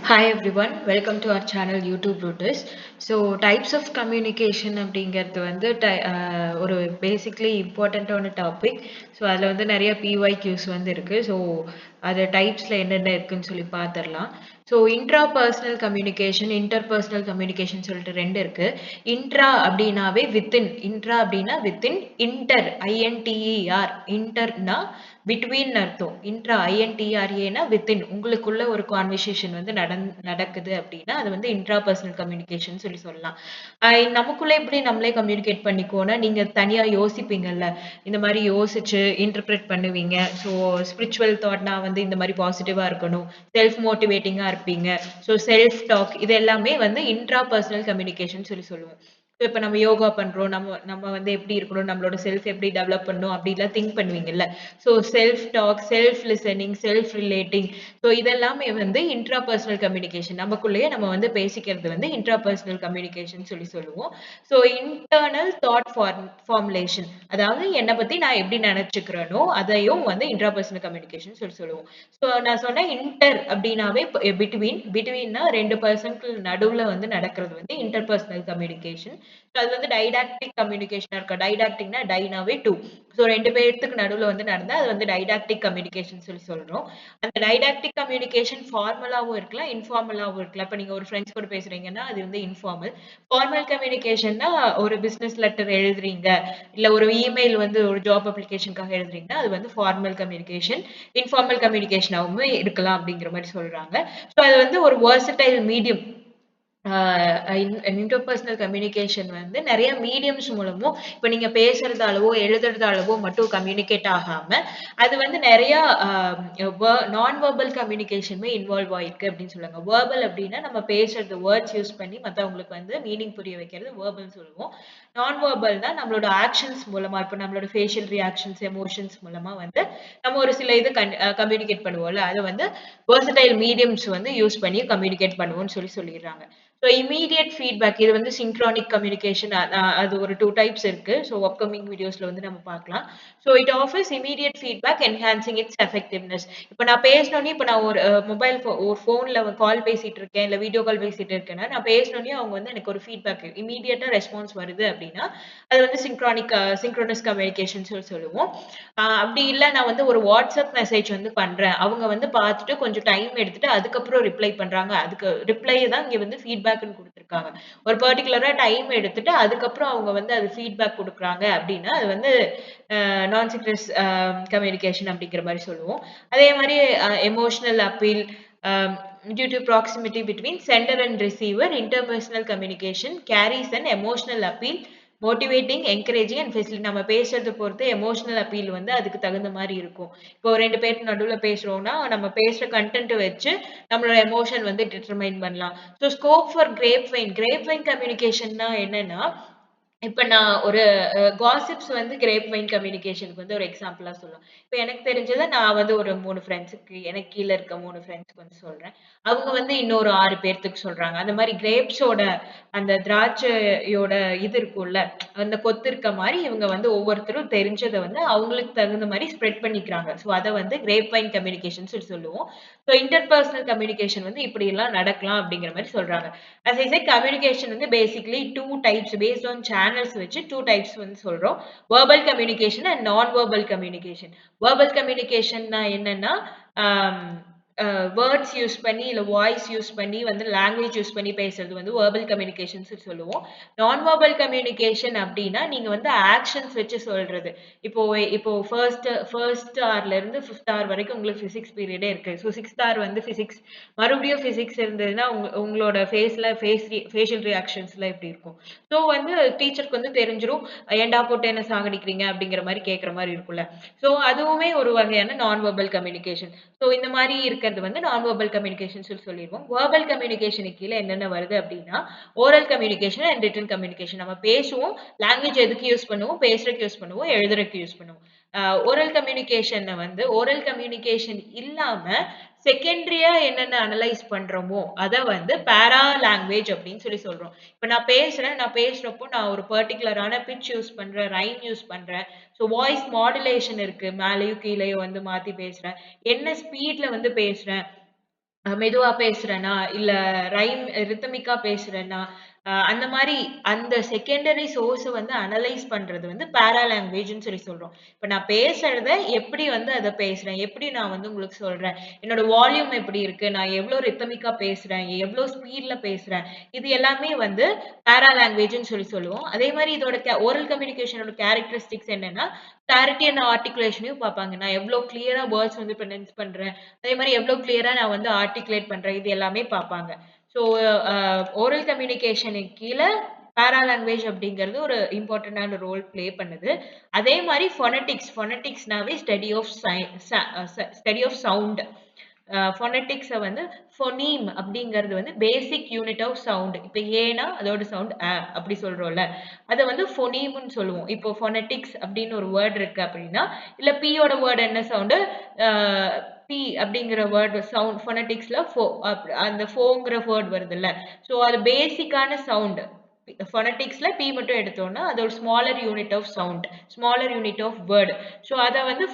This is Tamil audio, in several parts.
Hi everyone, welcome to our channel YouTube Rooters. So types of communication அப்படிங்கிறது வந்து ஒரு பேசிக்லி இம்பார்ட்டண்ட்டான டாபிக். ஸோ அதில் வந்து நிறைய PYQs வந்து இருக்கு. ஸோ அது டைப்ஸில் என்னென்ன இருக்குன்னு சொல்லி பார்த்துடலாம். So intra personal communication, interpersonal communication சொல்லிட்டு ரெண்டு இருக்கு. இன்ட்ரா அப்படின்னாவே வித்தின், இன்ட்ரா அப்படின்னா வித்தின், இன்டர் INTER, இன்டர்னா பிட்வீன் அர்த்தம். இன்ட்ரா INTRAனா வித்தின், உங்களுக்குள்ள ஒரு கான்வர்சேஷன் வந்து நடக்குது அப்படின்னா அது வந்து இன்ட்ரா பர்சனல் கம்யூனிகேஷன் சொல்லி சொல்லலாம். நமக்குள்ள எப்படி நம்மளே கம்யூனிகேட் பண்ணிக்கோனா, நீங்க தனியா யோசிப்பீங்கல்ல, இந்த மாதிரி யோசிச்சு இன்டர்பிரேட் பண்ணுவீங்க. ஸோ ஸ்பிரிச்சுவல் தாட்னா வந்து இந்த மாதிரி பாசிட்டிவா இருக்கணும், செல்ஃப் மோட்டிவேட்டிங்கா இருப்பீங்க. ஸோ செல்ஃப் டாக் இது எல்லாமே வந்து இன்ட்ரா பர்சனல் கம்யூனிகேஷன் சொல்லி சொல்லுவோம். இப்ப நம்ம யோகா பண்றோம், நம்ம நம்ம வந்து எப்படி இருக்கணும், நம்மளோட செல்ஃப் எப்படி டெவலப் பண்ணணும் அப்படிலாம் திங்க் பண்ணுவீங்கல்ல. So self talk, self listening, self relating, so இதெல்லாமே வந்து இன்ட்ரா பர்சனல் கம்யூனிகேஷன். நமக்குள்ளேயே நம்ம வந்து பேசிக்கிறது வந்து இன்ட்ரா பர்சனல் கம்யூனிகேஷன் சொல்லி சொல்லுவோம். ஸோ இன்டர்னல் தாட் ஃபார்முலேஷன், அதாவது என்னை பத்தி நான் எப்படி நினைச்சுக்கிறேனோ அதையும் வந்து இன்ட்ரா பர்சனல் கம்யூனிகேஷன் சொல்லி சொல்லுவோம். ஸோ நான் சொன்ன இன்டர் அப்படின்னாவே பிட்வீன், பிட்வீன்னா ரெண்டு பர்சனுக்கு நடுவுல வந்து நடக்கிறது வந்து இன்டர் பர்சனல் கம்யூனிகேஷன். அது வந்து டைடாக்டிக் கம்யூனிகேஷனா இருக்கும். டைடாக்டிக்னா டைனாவே டூ. ஸோ ரெண்டு பேர்த்துக்கு நடுவுல வந்து நடந்தா அது வந்து டைடாக்டிக் கம்யூனிகேஷன் சொல்லி சொல்றோம். அந்த டைடாக்டிக் கம்யூனிகேஷன் ஃபார்மலாவும் இருக்கலாம், இன்ஃபார்மலாவும் இருக்கலாம். இப்ப நீங்க ஒரு ஃப்ரெண்ட்ஸ் கூட பேசுறீங்கன்னா அது வந்து இன்ஃபார்மல். ஃபார்மல் கம்யூனிகேஷன்னா ஒரு பிசினஸ் லெட்டர் எழுதுறீங்க, இல்ல ஒரு இமெயில் வந்து ஒரு ஜாப் அப்ளிகேஷனுக்காக எழுதுறீங்கன்னா அது வந்து ஃபார்மல் கம்யூனிகேஷன். இன்ஃபார்மல் கம்யூனிகேஷனாவும் இருக்கலாம் அப்படிங்கிற மாதிரி சொல்றாங்க. ஸோ அது வந்து ஒரு வெர்சடைல் மீடியம். இன்டர்பர்சனல் கம்யூனிகேஷன் வந்து நிறைய மீடியம்ஸ் மூலமும், இப்ப நீங்க பேசுறதாலவோ எழுதுறதாலவோ மட்டும் கம்யூனிகேட் ஆகாம அது வந்து நிறைய நான் வெர்பல் கம்யூனிகேஷனுமே இன்வால்வ் ஆயிருக்கு அப்படின்னு சொல்லுவாங்க. வெர்பல் அப்படின்னா நம்ம பேசுறது, வேர்ட்ஸ் யூஸ் பண்ணி மத்தவங்களுக்கு வந்து மீனிங் புரிய வைக்கிறது வெர்பல் சொல்லுவோம். நான் வெர்பல் தான் நம்மளோட ஆக்ஷன்ஸ் மூலமா, இப்ப நம்மளோட ஃபேஷியல் ரியாக்ஷன்ஸ், எமோஷன்ஸ் மூலமா வந்து நம்ம ஒரு சில இது கம்யூனிகேட் பண்ணுவோம்ல, அதை வந்து வெர்சடைல் மீடியம்ஸ் வந்து யூஸ் பண்ணி கம்யூனிகேட் பண்ணுவோம்னு சொல்லிடுறாங்க. ஸோ இமீடியட் ஃபீட்பேக், இது வந்து சிங்க்ரானிக் கம்யூனிகேஷன், அது ஒரு டூ டைப்ஸ் இருக்கு. ஸோ அப்கமிங் வீடியோஸ்ல வந்து நம்ம பார்க்கலாம். So it offers immediate feedback enhancing it's effectiveness. இப்போ நான் பேசினோடனே, இப்போ நான் ஒரு ஒரு ஃபோன்ல கால் பேசிட்டு இருக்கேன், இல்லை வீடியோ கால் பேசிட்டு இருக்கேன்னா, நான் பேசினோடனே அவங்க வந்து எனக்கு ஒரு ஃபீட்பேக் இமீடியட்டா ரெஸ்பான்ஸ் வருது அப்படின்னா அது வந்து சிங்க்ரோனஸ் கம்யூனிகேஷன் சொல்லுவோம். அப்படி இல்லை, நான் வந்து ஒரு வாட்ஸ்அப் மெசேஜ் வந்து பண்றேன், அவங்க வந்து பார்த்துட்டு கொஞ்சம் டைம் எடுத்துட்டு அதுக்கப்புறம் ரிப்ளை பண்றாங்க, அதுக்கு ரிப்ளை தான் இங்க வந்து ஃபீட்பேக்னு கொடுத்துருக்காங்க. ஒரு பர்டிகுலரா டைம் எடுத்துட்டு அதுக்கப்புறம் அவங்க வந்து அது ஃபீட்பேக் கொடுக்குறாங்க அப்படின்னா அது வந்து நான் சிங்க்ரனஸ் கம்யூனிகேஷன் அப்படிங்கிற மாதிரி சொல்லுவோம். அதே மாதிரி emotional appeal, due to proximity between sender and receiver, interpersonal communication carries an emotional appeal, motivating, encouraging and facility. நம்ம பேசுறத பொறுத்து எமோஷனல் அப்பீல் வந்து அதுக்கு தகுந்த மாதிரி இருக்கும். இப்போ ரெண்டு பேருக்கு நடுவில் பேசுறோம்னா நம்ம பேசுற கண்டென்ட் வச்சு நம்மளோட எமோஷன் வந்து டிட்டர்மைன் பண்ணலாம். So scope for grape vine கம்யூனிகேஷன்னா என்னன்னா, இப்ப நான் ஒரு காசிப்ஸ் வந்து கிரேப் வைன் கம்யூனிகேஷனுக்கு வந்து ஒரு எக்ஸாம்பிளா சொல்லலாம். இப்ப எனக்கு தெரிஞ்சத நான் வந்து ஒரு 3 ஃப்ரெண்ட்ஸுக்கு, எனக்கு கீழ இருக்க 3 ஃப்ரெண்ட்ஸ்க்கு வந்து சொல்றேன். அவங்க வந்து இன்னொரு 6 பேர்த்துக்கு சொல்றாங்க. அந்த மாரி கிரேப்ஸோட அந்த திராட்சையோட இது இருக்கும்ல, அந்த கொத்து இருக்க மாரி இவங்க வந்து ஒவ்வொருத்தரும் தெரிஞ்சத வந்து அவங்களுக்கு தகுந்த மாரி ஸ்ப்ரெட் பண்ணிக்கிறாங்க. ஸோ அத வந்து கிரேப் வைன் கம்யூனிகேஷன் சொல்லி சொல்லுவோம். ஸோ இன்டர்பர்சனல் கம்யூனிகேஷன் வந்து இப்படியெல்லாம் நடக்கலாம் அப்படிங்கிற மாரி சொல்றாங்க. As I said, communication வந்து basically two types based on channels வச்சு two types வந்து சொல்றோம். Verbal communication and non-verbal communication. Verbal communication னா என்னன்னா, ஆம், வேர்ட்ஸ் யூஸ் பண்ணி இல்ல வாய்ஸ் யூஸ் பண்ணி வந்து லாங்குவேஜ் யூஸ் பண்ணி பேசுறது வந்து வெர்பல் கம்யூனிகேஷன்ஸ் சொல்லுவோம். நான் வெர்பல் கம்யூனிகேஷன் அப்படின்னா நீங்க வந்து ஆக்ஷன்ஸ் வச்சு சொல்றது. இப்போ இப்போ ஃபர்ஸ்ட் ஹார்ல இருந்து ஃபிஃப்த் ஹார் வரைக்கும் உங்களுக்கு பிசிக்ஸ் பீரியடே இருக்கு. ஸோ சிக்ஸ்த் ஹார் வந்து பிசிக்ஸ், மறுபடியும் பிசிக்ஸ் இருந்ததுன்னா உங்களோட ஃபேஷியல் ரியாக்ஷன்ஸ்லாம் எப்படி இருக்கும். ஸோ வந்து டீச்சருக்கு வந்து தெரிஞ்சிரும், ஏன்டா போட்டு என்ன சாகடிக்கிறீங்க அப்படிங்கிற மாதிரி கேட்குற மாதிரி இருக்கும்ல. ஸோ அதுவுமே ஒரு வகையான நான் வெர்பல் கம்யூனிகேஷன். ஸோ இந்த மாதிரி இருக்கிறது வந்து நான் வெர்பல் கம்யூனிகேஷன் சொல்லிடுவோம். வெர்பல் கம்யூனிகேஷனுக்கு கீழே என்னென்ன வருது அப்படின்னா, oral communication and return communication. நம்ம பேசுவோம், லாங்குவேஜ் எதுக்கு யூஸ் பண்ணுவோம், பேசுறதுக்கு யூஸ் பண்ணுவோம், எழுதுறதுக்கு யூஸ் பண்ணுவோம். ஓரல் கம்யூனிகேஷன் வந்து ஓரல் கம்யூனிகேஷன் இல்லாம செகண்டரியா என்னென்ன அனலைஸ் பண்றோமோ அத வந்து பேரா லாங்குவேஜ் அப்படின்னு சொல்றோம். இப்ப நான் பேசுறேன், நான் பேசுறப்போ நான் ஒரு பர்ட்டிகுலரான பிட்ச் யூஸ் பண்றேன், ரைம் யூஸ் பண்றேன். ஸோ வாய்ஸ் மாடுலேஷன் இருக்கு, மேலேயும் கீழேயும் வந்து மாத்தி பேசுறேன், என்ன ஸ்பீட்ல வந்து பேசுறேன், மெதுவா பேசுறேனா, இல்ல ரிதமிக்கா பேசுறேனா, அந்த மாரி அந்த செகண்டரி சோர்ஸ வந்து அனலைஸ் பண்றது வந்து பேரா லாங்குவேஜ்ன்னு சொல்றோம். இப்ப நான் பேசுறத எப்படி வந்து அத பேசுறேன்? எப்படி நான் வந்து உங்களுக்கு சொல்றேன்? என்னோட வால்யூம் எப்படி இருக்கு? நான் எவ்ளோ ரிதமிக்கா பேசுறேன்? எவ்ளோ ஸ்பீட்ல பேசுறேன்? இது எல்லாமே வந்து பேரா லாங்குவேஜ்ன்னு சொல்லுவோம். அதே மாரி இதோட ஓரல் கம்யூனிகேஷனோட கேரக்டரிஸ்டிக்ஸ் என்னன்னா, கிளாரிட்டி அண்ட் ஆர்டிகுலேஷனையும் பார்ப்பாங்க. நான் எவ்ளோ கிளியரா வேர்ட்ஸ் வந்து ப்ரொனன்ஸ் பண்றேன். அதே மாரி எவ்ளோ கிளியரா நான் வந்து ஆர்டிகுலேட் பண்றேன். இது எல்லாமே பார்ப்பாங்க. ஸோ ஓரல் கம்யூனிகேஷனுக்கு கீழ பேரா லாங்குவேஜ் அப்படிங்கிறது ஒரு இம்பார்ட்டன்டான ரோல் ப்ளே பண்ணுது. அதே மாரி ஃபோனடிக்ஸ்னாவே ஸ்டடி ஆஃப் சவுண்ட். ஃபோனடிக்ஸ வந்து ஃபோனீம் அப்படிங்கிறது வந்து பேசிக் யூனிட் ஆஃப் சவுண்ட். இப்ப ஏன்னா அதோட சவுண்ட் அப்படி சொல்றோம்ல. அத வந்து ஃபோனீம்ன்னு சொல்லுவோம். இப்போ ஃபோனடிக்ஸ் அப்படின்னு ஒரு வேர்ட் இருக்கு அப்படின்னா, இல்ல பியோட வேர்ட் என்ன சவுண்டு? அ பி அப்படிங்கிற வேர்ட் சவுண்ட் ஃபோனடிக்ஸ்ல அந்த ஃபோங்கிற வேர்ட் வருதுல்ல. ஸோ அது பேசிக்கான சவுண்ட். ஃபோனடிக்ஸ்ல பி மட்டும் எடுத்தோம்னா, அது ஒரு smaller unit of sound. Smaller unit of word. So அத வந்து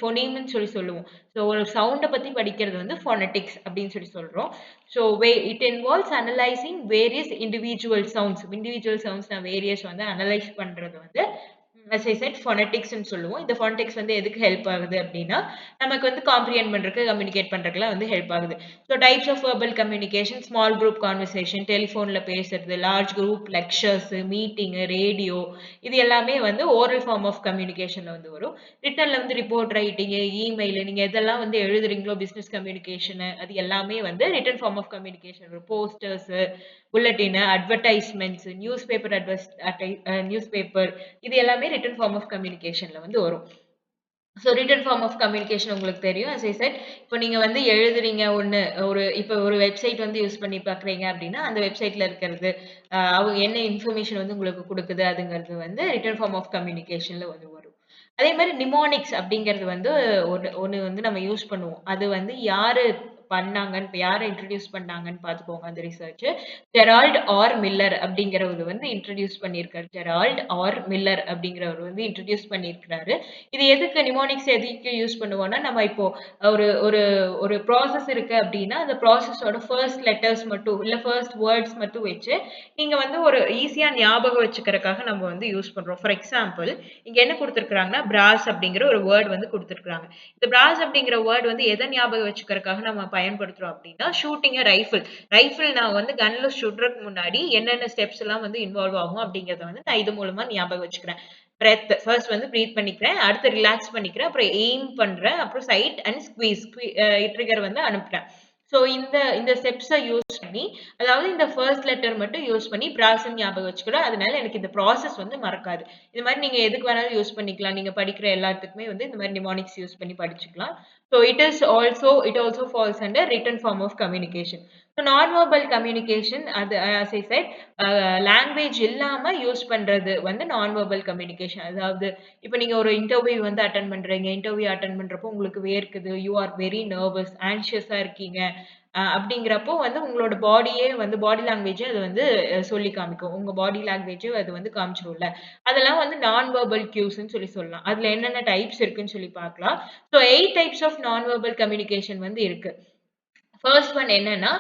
ஃபோனீம்ன்னு சொல்லுவோம். ஸோ ஒரு சவுண்ட பத்தி படிக்கிறது வந்து ஃபோனடிக்ஸ் அப்படின்னு சொல்றோம். So it involves analysing various individual sounds. Individual sounds various வந்து அனலைஸ் பண்றது வந்து as I said ஃபோனடிக்ஸ்ன்னு சொல்லுவோம். இந்த ஃபோனடிக்ஸ் வந்து எதுக்கு ஹெல்ப் ஆகுது அப்டின்னா, நமக்கு வந்து காம்ப்ரிஹெண்ட் பண்றதுக்கு, கம்யூனிகேட் பண்றதுக்குலாம் வந்து ஹெல்ப் ஆகுது. So types of verbal communication, small group conversation, டெலிஃபோன்ல பேசுறது, large group lectures, meeting, radio இது எல்லாமே வந்து ஓரல் ஃபார்ம் ஆஃப் கம்யூனிகேஷன்ல வந்து வரும். ரிட்டன்ல வந்து ரிப்போர்ட் ரைட்டிங், இமெயில் நீங்க எதெல்லாம் வந்து எழுதுறீங்களோ பிசினஸ் கம்யூனிகேஷன் அது எல்லாமே வந்து ரிட்டன் ஃபார்ம் ஆஃப் கம்யூனிகேஷன் வரும். Posters, bulletin, advertisements, newspaper இது எல்லாமே ரிட்டன் ஃபார்ம் ஆஃப் கம்யூனிகேஷன்ல வந்து வரும். So written form of communication உங்களுக்கு தெரியும். அஸ் ஐ செட் இப்போ நீங்க வந்து எழுதுறீங்க ஒண்ணு, இப்போ ஒரு வெப்சைட் வந்து யூஸ் பண்ணி பார்க்குறீங்க அப்படின்னா, அந்த வெப்சைட்ல இருக்கிறது, அவங்க என்ன இன்ஃபர்மேஷன் வந்து உங்களுக்கு குடுக்குது அதுங்கிறது வந்து ரிட்டன் ஃபார்ம் ஆஃப் கம்யூனிகேஷன்ல வந்து வரும். அதே மாரி நிமோனிக்ஸ் அப்படிங்கிறது வந்து ஒண்ணு ஒண்ணு வந்து நம்ம யூஸ் பண்ணுவோம். அது வந்து யாரு பண்ணாங்கன்னு இப்ப யார இன்ட்ரோடியூஸ் பண்ணாங்கன்னு பார்த்துக்கோங்க அந்த ரிசர்ச். ஜெரால்ட் ஆர் மில்லர் அப்படிங்கிறவரு வந்து இன்ட்ரோடியூஸ் பண்ணியிருக்காரு. ஜெரால்ட் ஆர் மில்லர் அப்படிங்கிறவரு வந்து இன்ட்ரோடியூஸ் பண்ணியிருக்கிறாரு. இது எதுக்கு நிமோனிக்ஸ் எதுக்கு யூஸ் பண்ணுவோம்னா, நம்ம இப்போ ஒரு ஒரு ஒரு ப்ராசஸ் இருக்கு அப்டின்னா, அந்த ப்ராசஸோட ஃபர்ஸ்ட் லெட்டர்ஸ் மட்டும், இல்ல ஃபர்ஸ்ட் வேர்ட்ஸ் மட்டும் வச்சு, நீங்க வந்து ஒரு ஈஸியா ஞாபகம் வச்சுக்கிறதுக்காக நம்ம வந்து யூஸ் பண்றோம். ஃபார் எக்ஸாம்பிள், இங்க என்ன குடுத்திருக்காங்கன்னா, பிராஸ் அப்படிங்கிற ஒரு வேர்ட் வந்து குடுத்திருக்காங்க. இந்த பிராஸ் அப்படிங்கிற வேர்ட் வந்து எத ஞாபகம் வச்சுக்கிறதுக்காக நம்ம பயன்படுத்துறோம் அப்டின்னா, ஷூட்டிங் எ ரைஃபிள். ரைஃபிள் நான் வந்து கன்ல சுடுறதுக்கு முன்னாடி என்னென்ன ஸ்டெப்ஸ் எல்லாம் வந்து இன்வால்வ் ஆகும் அப்படிங்கிறத வந்து நான் இது மூலமா ஞாபகம் வச்சுக்கிறேன். ஃபர்ஸ்ட் வந்து பிரீத் பண்ணிக்கிறேன். அடுத்து ரிலாக்ஸ் பண்ணிக்கிறேன். அப்புறம் எய்ம் பண்றேன். அப்புறம் சைட் அண்ட் ஸ்குவீஸ் ட்ரிகர் வந்து அனுப்புறேன். ஸோ இந்த இந்த ஸ்டெப்ஸ யூஸ் பண்ணி, அதாவது இந்த ஃபர்ஸ்ட் லெட்டர் மட்டும் யூஸ் பண்ணி ப்ராஸ்ன்னு ஞாபகம் வச்சுக்கிறேன். அதனால எனக்கு இந்த ப்ராசஸ் வந்து மறக்காது. இது மாரி நீங்க எதுக்கு வேணாலும் யூஸ் பண்ணிக்கலாம். நீங்க படிக்கிற எல்லாத்துக்குமே வந்து இந்த மாரி நிமோனிக்ஸ் யூஸ் பண்ணி படிச்சுக்கலாம். So it also falls under written form of communication. So non verbal communication அது ஆஸ் ஐ செட் லாங்குவேஜ் இல்லாம யூஸ் பண்றது வந்து நான் வெர்பல் கம்யூனிகேஷன். அதாவது இப்ப நீங்க ஒரு இன்டர்வியூ வந்து அட்டெண்ட் பண்றீங்க. இன்டர்வியூ அட்டெண்ட் பண்றப்போ உங்களுக்கு வேர்க்குது. யூ ஆர் வெரி நர்வஸ், ஆங்ஷியஸா இருக்கீங்க. அப்படிங்கிறப்போ வந்து உங்களோட பாடியே வந்து பாடி லாங்குவேஜே அது வந்து சொல்லி காமிக்கும். உங்க பாடி லாங்குவேஜே அது வந்து காமிச்சுரும்ல. அதெல்லாம் வந்து நான் வெர்பல் கியூஸ்ன்னு சொல்லலாம். அதுல என்னென்ன டைப்ஸ் இருக்குன்னு சொல்லி பார்க்கலாம். ஸோ 8 டைப்ஸ் ஆஃப் நான் வெர்பல் கம்யூனிகேஷன் வந்து இருக்கு. ஃபர்ஸ்ட் ஒன் என்னன்னா,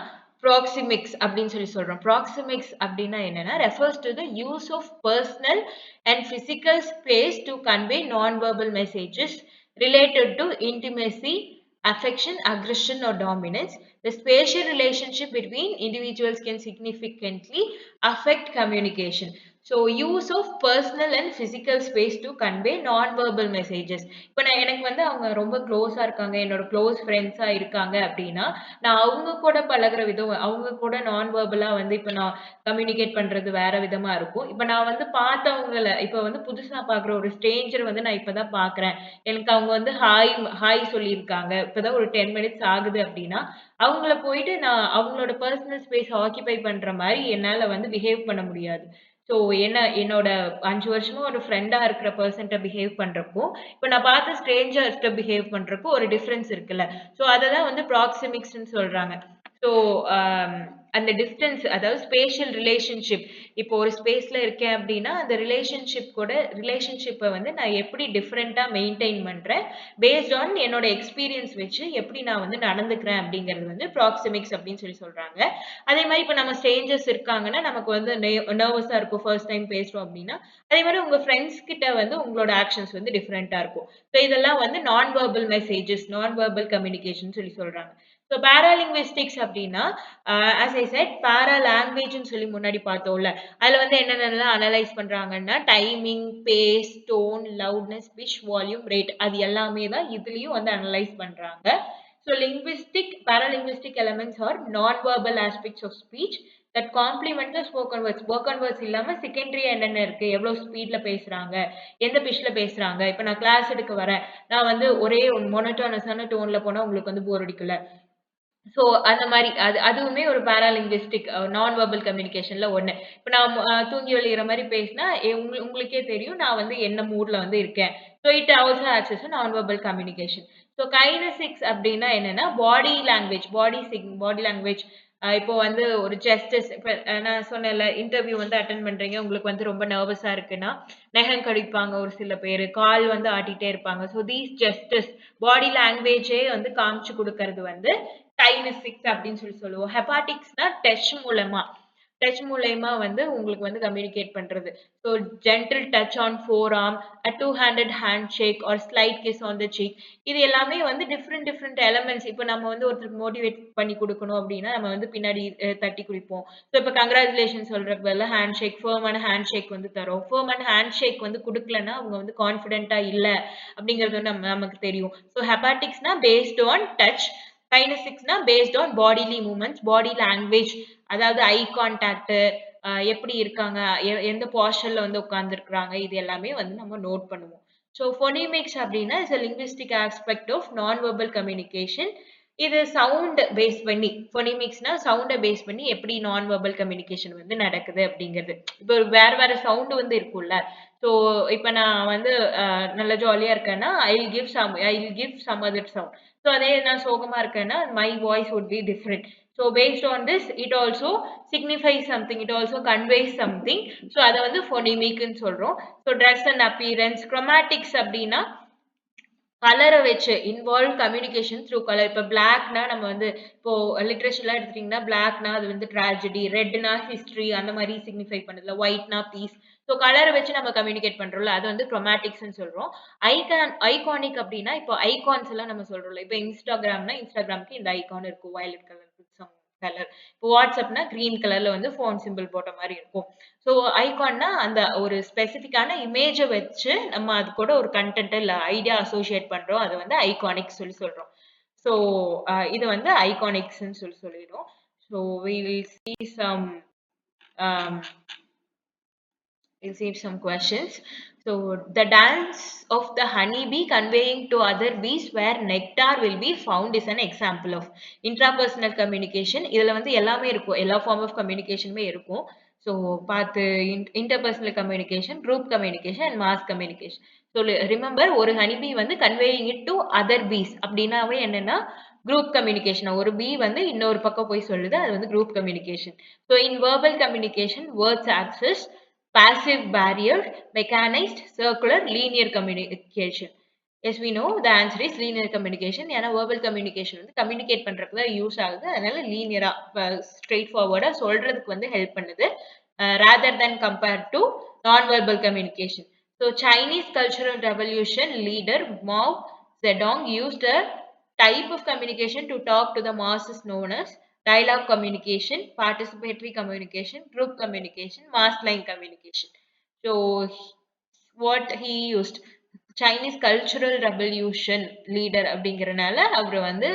ப்ராக்ஸிமிக்ஸ் அப்படின்னு சொல்றோம். ப்ராக்ஸிமிக்ஸ் அப்படின்னா என்னன்னா, refers to the use of personal and physical space to convey non verbal messages related to intimacy, affection, aggression, or dominance. The spatial relationship between individuals can significantly affect communication. So, use of personal and physical space to convey non-verbal messages. இப்ப எனக்கு வந்து அவங்க ரொம்ப க்ளோஸா இருக்காங்க, என்னோட க்ளோஸ் ஃப்ரெண்ட்ஸா இருக்காங்க அப்படின்னா, நான் அவங்க கூட பழகுற விதம், அவங்க கூட நான் வெர்பலா வந்து இப்ப நான் கம்யூனிகேட் பண்றது வேற விதமா இருக்கும். இப்ப நான் வந்து பார்த்தவங்கள இப்ப வந்து புதுசா பார்க்குற ஒரு ஸ்ட்ரேஞ்சர் வந்து நான் இப்ப தான் பார்க்குறேன். எனக்கு அவங்க வந்து ஹாய் சொல்லியிருக்காங்க. இப்பதான் ஒரு 10 மினிட்ஸ் ஆகுது அப்படின்னா, அவங்கள போயிட்டு நான் அவங்களோட பெர்சனல் ஸ்பேஸ் ஆக்கியூபை பண்ற மாரி என்னால வந்து பிஹேவ் பண்ண முடியாது. ஸோ என்னோட 5 வருஷமா ஒரு ஃப்ரெண்டா இருக்கிற பெர்சன்ட்ட பிஹேவ் பண்றப்போ, இப்ப நான் பார்த்த ஸ்ட்ரேஞ்சர்ஸ்ட்ட பிஹேவ் பண்றப்போ ஒரு டிஃபரன்ஸ் இருக்குல்ல. ஸோ அததான் வந்து ப்ராக்ஸிமிக்ஸ்ன்னு சொல்றாங்க. ஸோ அந்த டிஸ்டன்ஸ் அதாவது ஸ்பேஷியல் ரிலேஷன்ஷிப். இப்போ ஒரு ஸ்பேஸ்ல இருக்கேன் அப்படின்னா, அந்த ரிலேஷன்ஷிப்ப வந்து நான் எப்படி டிஃபரெண்ட்டா மெயின்டெயின் பண்றேன். பேஸ்ட் ஆன் என்னோட எக்ஸ்பீரியன்ஸ் வச்சு எப்படி நான் வந்து நடந்துக்கிறேன் அப்படிங்கிறது வந்து ப்ராக்ஸிமிக்ஸ் அப்படின்னு சொல்றாங்க. அதே மாரி இப்ப நம்ம ஸ்ட்ரேஞ்சர்ஸ் இருக்காங்கன்னா, நமக்கு வந்து நெர்வஸா இருக்கும். ஃபர்ஸ்ட் டைம் பேசுறோம் அப்படின்னா, அதே மாரி உங்க ஃப்ரெண்ட்ஸ் கிட்ட வந்து உங்களோட ஆக்ஷன்ஸ் வந்து டிஃபரெண்ட்டா இருக்கும். ஸோ இதெல்லாம் வந்து நான் வெர்பல் மெசேஜஸ், நான் வெர்பல் கம்யூனிகேஷன் சொல்றாங்க. ஸோ பாராலிங்குவிஸ்டிக்ஸ் அப்படின்னா, ஆஸ் ஐ செட் பாரா லாங்குவேஜ்ன்னு சொல்லி முன்னாடி பார்த்தோம்ல. அதுல வந்து என்னென்னலாம் அனலைஸ் பண்றாங்கன்னா, timing, pace, tone, loudness, pitch, volume, rate அது எல்லாமே தான் இதுலயும் வந்து அனலைஸ் பண்றாங்க. So paralinguistic elements are non-verbal aspects of speech that complement the spoken words. Spoken words இல்லாம செகண்டரியா என்னென்ன இருக்கு? எவ்வளவு ஸ்பீட்ல பேசுறாங்க? எந்த பிட்ச்ல பேசுறாங்க? இப்ப நான் கிளாஸ் எடுக்க வரேன். நான் வந்து ஒரே மோனோட்டோனஸான டோன்ல போனா உங்களுக்கு வந்து போர் அடிக்கும்ல. சோ, அந்த மாரி அதுவுமே ஒரு பாராலிங்குவிஸ்டிக் நான் வெர்பல் கம்யூனிகேஷன்ல ஒண்ணு. இப்ப நான் தூங்கி வழியிற மாரி பேசினா, உங்களுக்கே தெரியும் நான் வந்து என்ன மூட்ல வந்து இருக்கேன். So it also acts as a non verbal communication. So கைனெசிக்ஸ் அப்டின்னா என்னன்னா, பாடி லாங்குவேஜ் இப்போ வந்து ஒரு ஜெஸ்டர்ஸ் இப்ப நான் சொன்னேன்ல, இன்டர்வியூ வந்து அட்டெண்ட் பண்றீங்க. உங்களுக்கு வந்து ரொம்ப நர்வஸா இருக்குன்னா, நெகம் கடிப்பாங்க ஒரு சில பேரு. கால் வந்து ஆட்டிட்டே இருப்பாங்க. சோ தீஸ் ஜெஸ்டர்ஸ் பாடி லாங்குவேஜே வந்து காமிச்சு குடுக்கறது வந்து கைனெசிக்ஸ் அப்படின்னு சொல்லுவோம். ஹெபாட்டிக்ஸ்னா டச் மூலியமா வந்து உங்களுக்கு வந்து கம்யூனிகேட் பண்றது. So gentle touch on forearm, two handed handshake or slight kiss on the cheek. இது எல்லாமே வந்து டிஃப்ரெண்ட் எலமெண்ட்ஸ். இப்போ நம்ம வந்து ஒருத்தருக்கு மோட்டிவேட் பண்ணி குடுக்கணும் அப்படின்னா, நம்ம வந்து பின்னாடி தட்டி குடுப்போம். ஸோ இப்போ கங்ராச்சுலேஷன் சொல்றதுக்கு பதிலா ஹேண்ட் ஷேக், ஃபர்மான ஹேண்ட் ஷேக் வந்து தரோம். ஃபர்மான ஹேண்ட் ஷேக் வந்து குடுக்கலன்னா, அவங்க வந்து கான்ஃபிடென்ட்டா இல்ல அப்படிங்கிறது வந்து நமக்கு தெரியும். ஸோ ஹெபாட்டிக்ஸ்னா பேஸ்ட் ஆன் டச். கைனெசிக்ஸ்னா based on bodily movements, body language அதாவது ஐ கான்டாக்ட் எப்படி இருக்காங்க, எந்த போஸ்டர்ல வந்து உட்கார்ந்துருக்காங்க, இது எல்லாமே வந்து நம்ம நோட் பண்ணுவோம். ஸோ ஃபோனீமிக்ஸ் அப்படின்னா it's a linguistic aspect of non-verbal communication. இது சவுண்ட் பேஸ் பண்ணி ஃபோனீமிக்ஸ்னா சவுண்ட பேஸ் பண்ணி எப்படி நான் வெர்பல் கம்யூனிகேஷன் வந்து நடக்குது அப்படிங்கிறது. இப்போ வேற சவுண்ட் வந்து இருக்கும்ல. ஸோ இப்ப நான் வந்து நல்லா ஜாலியா இருக்கேன்னா, I will give some other sound. So அதே நான் சோகமா இருக்கேன்னா, my voice would be different. So based on this it also signifies something. It also conveys something. So அத வந்து ஃபோனீமிக்ன்னு சொல்றோம். So dress and appearance, chromatics அப்படின்னா கலர வச்சு இன்வால்வ் கம்யூனிகேஷன் த்ரூ கலர். இப்ப பிளாக்னா நம்ம வந்து இப்போ லிட்ரேச்சர்லாம் எடுத்துட்டீங்கன்னா, பிளாக்னா அது வந்து ட்ராஜடி, ரெட்னா ஹிஸ்டரி அந்த மாரி சிக்னிஃபை பண்ணுதுல. ஒயிட்னா பீஸ். ஸோ கலர வச்சு நம்ம கம்யூனிகேட் பண்றோம்ல, அது வந்து குரோமேட்டிக்ஸ்ன்னு சொல்றோம். ஐகானிக் அப்டின்னா, இப்போ ஐகான்ஸ் எல்லாம் நம்ம சொல்றோம்ல. இப்போ இன்ஸ்டாகிராம்க்கு இந்த ஐகான் இருக்கும். Violet colour some colour. இப்போ வாட்ஸ்அப்னா கிரீன் கலர்ல வந்து ஃபோன் சிம்பிள் போட்ட மாரி இருக்கும். ஸோ ஐகான்னா அந்த ஒரு ஸ்பெசிஃபிக்கான இமேஜ வச்சு நம்ம அது கூட ஒரு கன்டென்ட் இல்ல ஐடியா அசோசியேட் பண்றோம். அது வந்து ஐகானிக் சொல்றோம். ஸோ இது வந்து ஐகானிக்ஸ்ன்னு சொல்லிடுறோம். So we will see some um, receive some questions. So the dance of the honeybee conveying to other bees where nectar will be found is an example of intrapersonal communication. இதுல வந்து எல்லாமே இருக்கும். எல்லா form of communicationமே இருக்கும். So பார்த்து interpersonal communication, group communication and mass communication. So remember ஒரு honeybee வந்து conveying it to other bees அப்படின்னாவே என்னன்னா group communication. ஒரு bee வந்து இன்னொரு பக்கம் போய் சொல்லுது. அது வந்து group communication. So in verbal communication, words access passive barrier, mechanized, circular, linear communication. Yes, we know the answer is linear communication. ஏன்னா verbal communication வந்து communicate பண்றதுக்கு தான் யூஸ் ஆகுது. அதனால linear straight forward சொல்றதுக்கு வந்து help பண்ணுது. Rather than compared to non-verbal communication. So Chinese Cultural Revolution leader Mao Zedong used a type of communication to talk to the masses known as dialogue communication, participatory communication, group communication, mass line communication. So what he used Chinese Cultural Revolution leader அப்படிங்கிறனால அவர் வந்து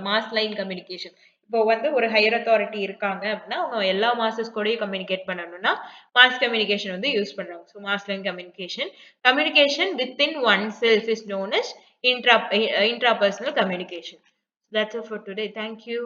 மாஸ் லைன் கம்யூனிகேஷன். இப்போ வந்து ஒரு ஹையர் அத்தாரிட்டி இருக்காங்க அப்படின்னா அவங்க எல்லா மாசஸ் கூடயும் கம்யூனிகேட் பண்ணணும்னா மாஸ் கம்யூனிகேஷன் வந்து யூஸ் பண்றாங்க. So mass line communication within oneself is known as intrapersonal communication. That's all for today. Thank you.